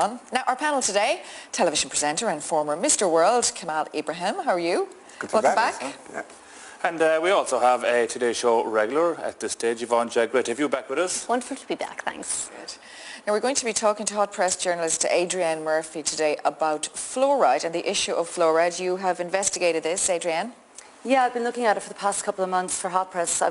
Now, our panel today, television presenter and former Mr. World, Kamal Ibrahim. How are you? Good Welcome back. Yeah. And we also have a Today Show regular at this stage, Yvonne Jack. Great to have you back with us. Wonderful to be back, thanks. Good. Now, we're going to be talking to hot press journalist Adrienne Murphy today about fluoride and the issue of fluoride. You have investigated this, Adrienne. Yeah, I've been looking at it for the past couple of months for hot press.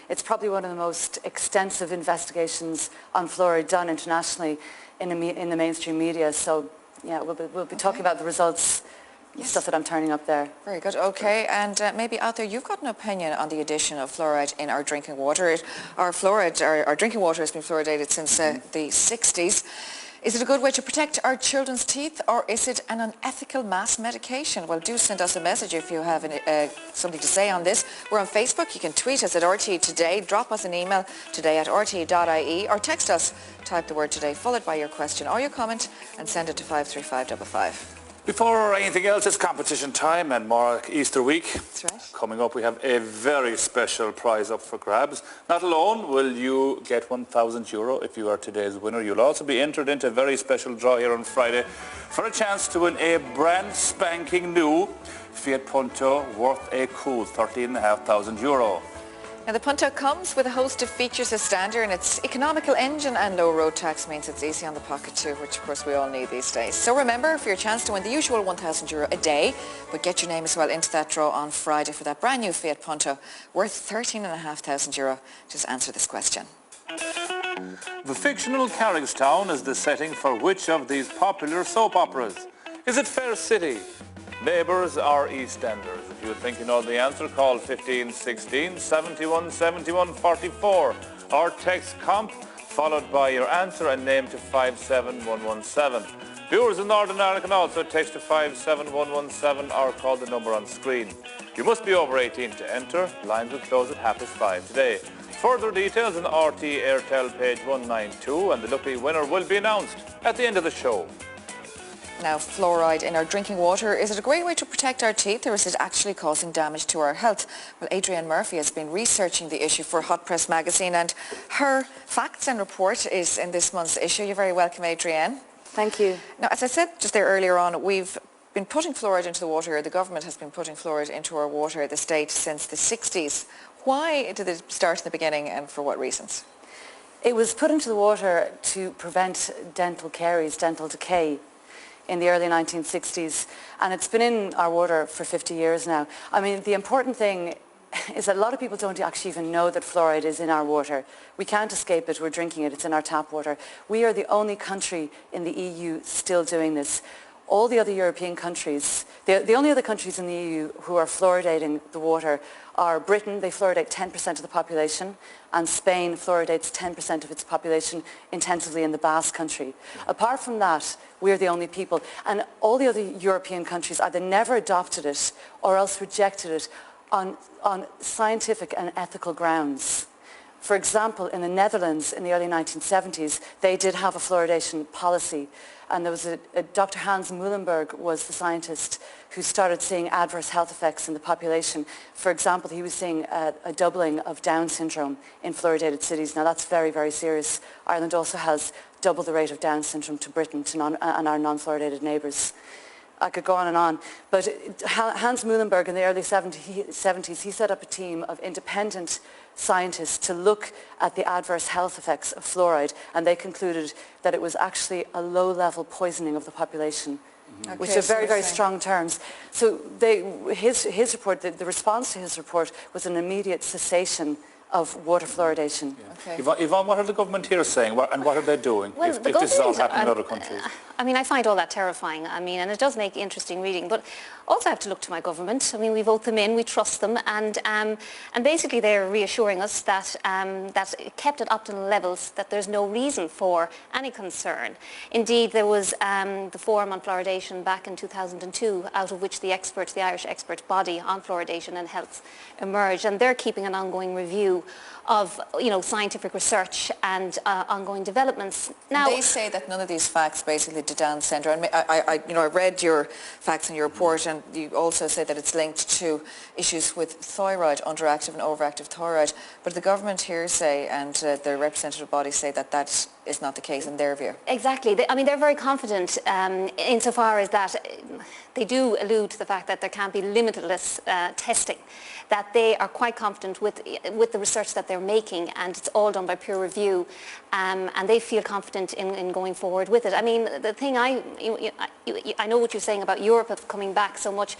It's probably one of the most extensive investigations on fluoride done internationally in the mainstream media. So, yeah, we'll be talking about the results, stuff that I'm turning up there. Very good. Okay, and maybe out there, you've got an opinion on the addition of fluoride in our drinking water. Our drinking water has been fluoridated since the 60s. Is it a good way to protect our children's teeth, or is it an unethical mass medication? Well, do send us a message if you have something to say on this. We're on Facebook. You can tweet us at RTE Today, drop us an email today@rte.ie, or text us, type the word today, followed by your question or your comment, and send it to 53555. Before anything else, it's competition time and more Easter week. That's right. Coming up, we have a very special prize up for grabs. Not alone will you get €1,000 if you are today's winner. You'll also be entered into a very special draw here on Friday for a chance to win a brand spanking new Fiat Punto worth a cool €13,500. Now, the Punto comes with a host of features as standard, and its economical engine and low road tax means it's easy on the pocket too, which of course we all need these days. So remember, for your chance to win the usual €1,000 a day, but get your name as well into that draw on Friday for that brand new Fiat Punto worth €13,500. Just answer this question. The fictional Carrickstown is the setting for which of these popular soap operas? Is it Fair City, Neighbours, or EastEnders? If you think you know the answer, call 1516 71 71 44 or text COMP followed by your answer and name to 57117. Viewers in Northern Ireland can also text to 57117 or call the number on screen. You must be over 18 to enter. Lines will close at 5:30 today. Further details on RTE Airtel page 192, and the lucky winner will be announced at the end of the show. Now, fluoride in our drinking water, is it a great way to protect our teeth, or is it actually causing damage to our health? Well, Adrienne Murphy has been researching the issue for Hot Press magazine, and her facts and report is in this month's issue. You're very welcome, Adrienne. Thank you. Now, as I said just there earlier on, we've been putting fluoride into the water, the government has been putting fluoride into our water, the state, since the 60s. Why did it start in the beginning, and for what reasons? It was put into the water to prevent dental caries, dental decay, in the early 1960s, and it's been in our water for 50 years now. I mean, the important thing is that a lot of people don't actually even know that fluoride is in our water. We can't escape it, we're drinking it, it's in our tap water. We are the only country in the EU still doing this. All the other European countries, the only other countries in the EU who are fluoridating the water are Britain. They fluoridate 10% of the population, and Spain fluoridates 10% of its population intensively in the Basque Country. Apart from that, we're the only people, and all the other European countries either never adopted it or else rejected it on scientific and ethical grounds. For example, in the Netherlands in the early 1970s, they did have a fluoridation policy, and there was Dr. Hans Muhlenberg was the scientist who started seeing adverse health effects in the population. For example, he was seeing a doubling of Down syndrome in fluoridated cities. Now, that's very, very serious. Ireland also has double the rate of Down syndrome to Britain and our non-fluoridated neighbours. I could go on and on, but Hans Muhlenberg in the early 70s, he set up a team of independent scientists to look at the adverse health effects of fluoride, and they concluded that it was actually a low-level poisoning of the population, which are very, very strong terms. So his report, the response to his report was an immediate cessation of water fluoridation. Yeah. Okay. Yvonne, what are the government here saying, and what are they doing if this is all happening in other countries? I mean, I find all that terrifying. I mean, and it does make interesting reading, but also I have to look to my government. I mean, we vote them in, we trust them, and basically they're reassuring us that that kept at optimal levels, that there's no reason for any concern. Indeed, there was the Forum on Fluoridation back in 2002, out of which the Irish expert body on fluoridation and health emerged, and they're keeping an ongoing review of scientific research and ongoing developments. Now, they say that none of these facts basically to Down syndrome. I read your facts in your report, and you also say that it's linked to issues with thyroid, underactive and overactive thyroid. But the government here say, and the representative bodies say, that that is not the case in their view. Exactly. I mean, they're very confident insofar as that they do allude to the fact that there can be limitless testing, that they are quite confident with the research that they're making, and it's all done by peer review, and they feel confident in going forward with it. I mean, the thing I know what you're saying about Europe coming back so much,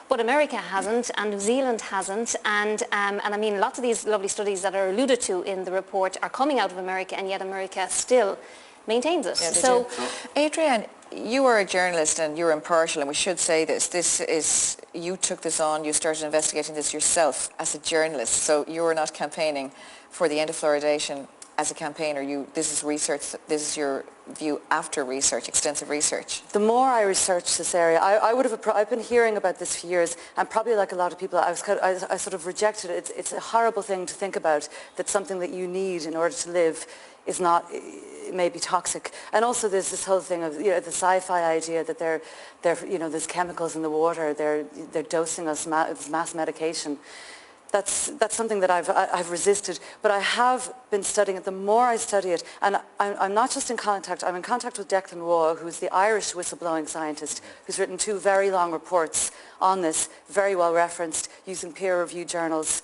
but America hasn't, and New Zealand hasn't, and I mean, lots of these lovely studies that are alluded to in the report are coming out of America, and yet America still maintains it. Yeah, so, Adrienne, you are a journalist and you're impartial, and we should say this. You took this on, you started investigating this yourself as a journalist, so you are not campaigning for the end of fluoridation as a campaigner. This is research, this is your view after research, extensive research. The more I research this area, I've been hearing about this for years, and probably like a lot of people, I sort of rejected it. It's a horrible thing to think about, that something that you need in order to live is not, it may be toxic. And also there's this whole thing of, the sci-fi idea that there's chemicals in the water, they're dosing us with mass medication. That's something that I've resisted, but I have been studying it. The more I study it, and I'm not just in contact, I'm in contact with Declan Waugh, who's the Irish whistleblowing scientist, who's written 2 very long reports on this, very well referenced, using peer-reviewed journals.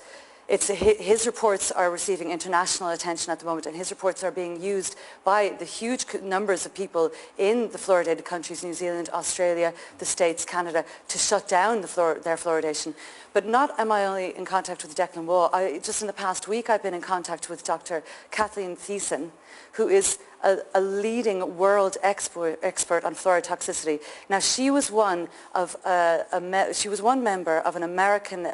His reports are receiving international attention at the moment, and his reports are being used by the huge numbers of people in the fluoridated countries, New Zealand, Australia, the States, Canada, to shut down their fluoridation. But not am I only in contact with Declan Waugh. Just in the past week, I've been in contact with Dr. Kathleen Thiessen, who is a leading world expert on fluoride toxicity. Now, she was one member of an American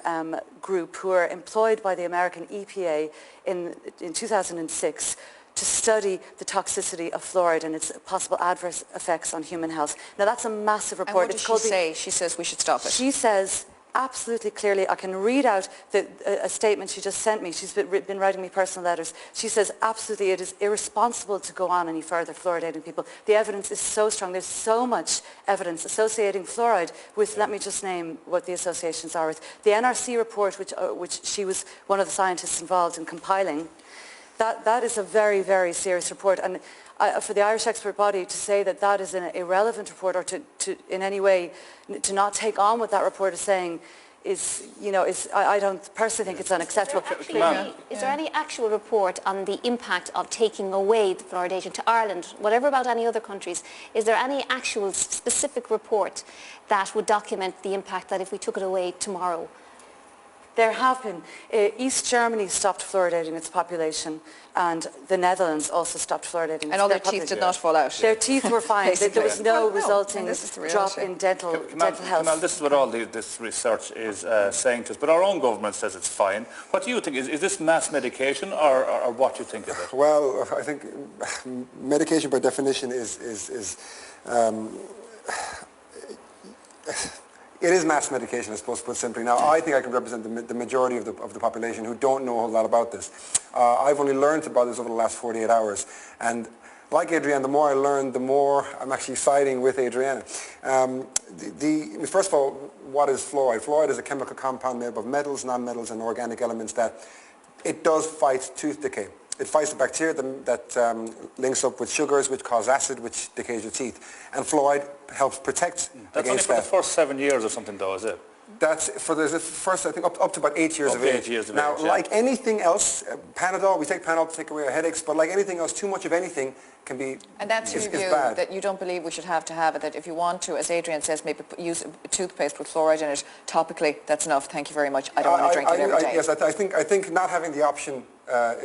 group who are employed by the American EPA in 2006 to study the toxicity of fluoride and its possible adverse effects on human health. Now, that's a massive report. And what does she say? She says we should stop it. She says absolutely clearly, I can read out a statement she just sent me. She's been writing me personal letters. She says absolutely it is irresponsible to go on any further fluoridating people. The evidence is so strong. There's so much evidence associating fluoride with, let me just name what the associations are with. The NRC report, which she was one of the scientists involved in compiling, that is a very, very serious report. And for the Irish expert body to say that is an irrelevant report, or to in any way to not take on what that report is saying, I don't personally think it's unacceptable. Is there any actual report on the impact of taking away the fluoridation to Ireland, whatever about any other countries? Is there any actual specific report that would document the impact that if we took it away tomorrow? There have been. East Germany stopped fluoridating its population, and the Netherlands also stopped fluoridating. And all their teeth did not fall out. Their teeth were fine. There was no resulting drop in dental health. Kamal, this is what all this research is saying to us, but our own government says it's fine. What do you think? Is this mass medication, or what do you think of it? Well, I think medication by definition it is mass medication, I suppose, put simply. Now, I think I can represent the majority of the population who don't know a whole lot about this. I've only learned about this over the last 48 hours. And like Adrienne, the more I learn, the more I'm actually siding with Adrienne. First of all, what is fluoride? Fluoride is a chemical compound made up of metals, non-metals, and organic elements that it does fight tooth decay. It fights the bacteria that links up with sugars, which cause acid, which decays your teeth. And fluoride helps protect against that. That's only for the first 7 years or something, though, is it? That's for the first, I think, up to about 8 years of age. Now, yeah. Like anything else, Panadol, we take Panadol to take away our headaches, but like anything else, too much of anything can be And that's your view, bad. that you don't believe we should have it, that if you want to, as Adrienne says, maybe use a toothpaste with fluoride in it topically, that's enough, thank you very much, I don't want to drink it every day. Yes, I think not having the option I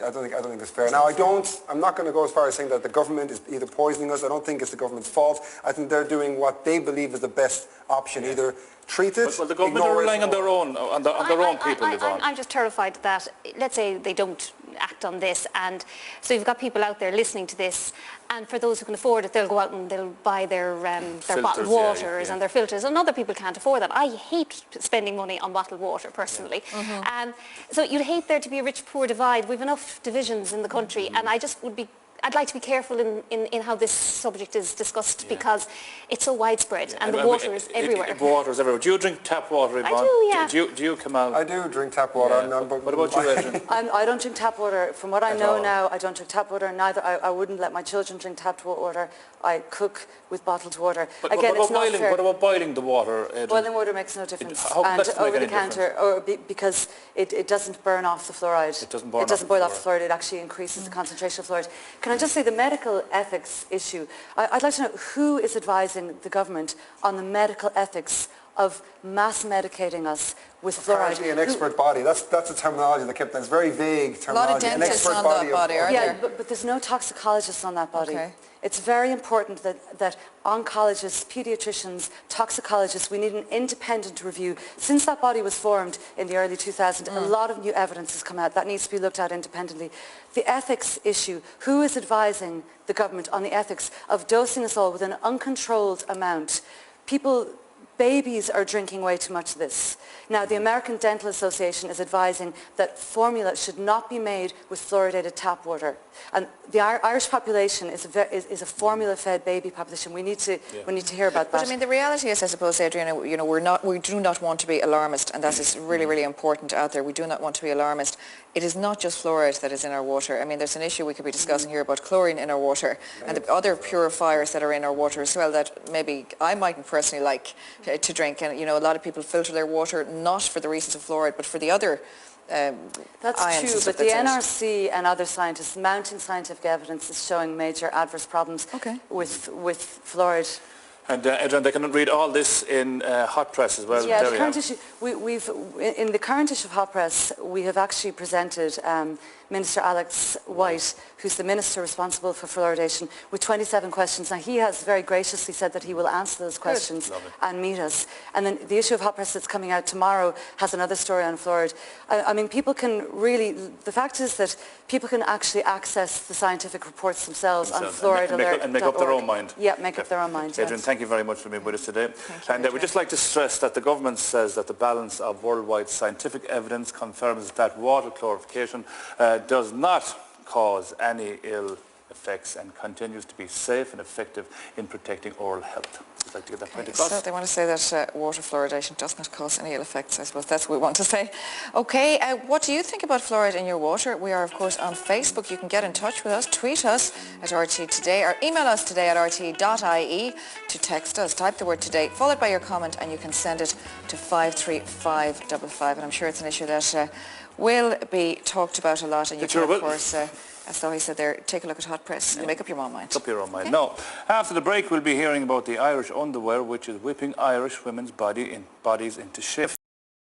don't think it's fair. Now, I'm not going to go as far as saying that the government is either poisoning us. I don't think it's the government's fault. I think they're doing what they believe is the best option. Yeah. Either treat it, well, the government are relying on their own people. I'm just terrified that, let's say they don't act on this, and so you've got people out there listening to this, and for those who can afford it, they'll go out and they'll buy their bottled waters and their filters, and other people can't afford that. I hate spending money on bottled water, personally. So you'd hate there to be a rich-poor divide. We've enough divisions in the country, and I just would be I'd like to be careful in how this subject is discussed because it's so widespread and the water is everywhere. Water is everywhere. Do you drink tap water, Yvonne? I do, yeah. Do you come out? I do drink tap water. Yeah. What about you, Adrian? I don't drink tap water. From what I know all. now, I don't drink tap water. Neither I wouldn't let my children drink tap water. I cook with bottled water. But Again, what it's not fair. What about boiling the water, Adrian? Boiling water makes no difference. How And does it make over the any counter, because it doesn't burn off the fluoride. It doesn't burn boil off off the fluoride. It actually increases the concentration of fluoride. Can I just say the medical ethics issue? I'd like to know who is advising the government on the medical ethics of mass medicating us with fluoride. Apparently an expert body. That's the terminology that kept. That's very vague terminology. A lot of dentists on that body, are Yeah, there? but there's no toxicologists on that body. Okay. It's very important that oncologists, pediatricians, toxicologists, we need an independent review. Since that body was formed in the early 2000s, a lot of new evidence has come out. That needs to be looked at independently. The ethics issue, who is advising the government on the ethics of dosing us all with an uncontrolled amount? Babies are drinking way too much of this. Now, the American Dental Association is advising that formula should not be made with fluoridated tap water. And the Irish population is a formula-fed baby population. We need to hear about that. But I mean, the reality is, I suppose, Adrian, you know, we do not want to be alarmist, and that is really, really important out there. We do not want to be alarmist. It is not just fluoride that is in our water. I mean, there's an issue we could be discussing here about chlorine in our water and the other purifiers that are in our water as well that maybe I mightn't personally like to drink. And, you know, a lot of people filter their water not for the reasons of fluoride, but for the other That's true, but the NRC and other scientists, mounting scientific evidence is showing major adverse problems with fluoride. And Adrian, they can read all this in Hot Press as well. Yeah, the current issue, in the current issue of Hot Press, we have actually presented Minister Alex White, who's the minister responsible for fluoridation, with 27 questions. Now, he has very graciously said that he will answer those questions and meet us. And then the issue of Hot Press that's coming out tomorrow has another story on fluoride. I mean, people can really, the fact is that people can actually access the scientific reports themselves on fluoridealert.org. And make up their own mind. Yeah, make up their own mind. Adrian, yes. thank you very much for being with us today. And we'd just like to stress that the government says that the balance of worldwide scientific evidence confirms that water clarification does not cause any ill effects and continues to be safe and effective in protecting oral health. So I'd like to get that point across. So they want to say that water fluoridation does not cause any ill effects. I suppose that's what we want to say. Okay, what do you think about fluoride in your water? We are, of course, on Facebook. You can get in touch with us, tweet us at RTE Today, or email us today at rte.ie to text us. Type the word today, followed by your comment, and you can send it to 53555. And I'm sure it's an issue that will be talked about a lot. And you can, of course, as though he said there, take a look at Hot Press and make up your own mind. Make up your own mind. Now, after the break, we'll be hearing about the Irish underwear, which is whipping Irish women's bodies into shape.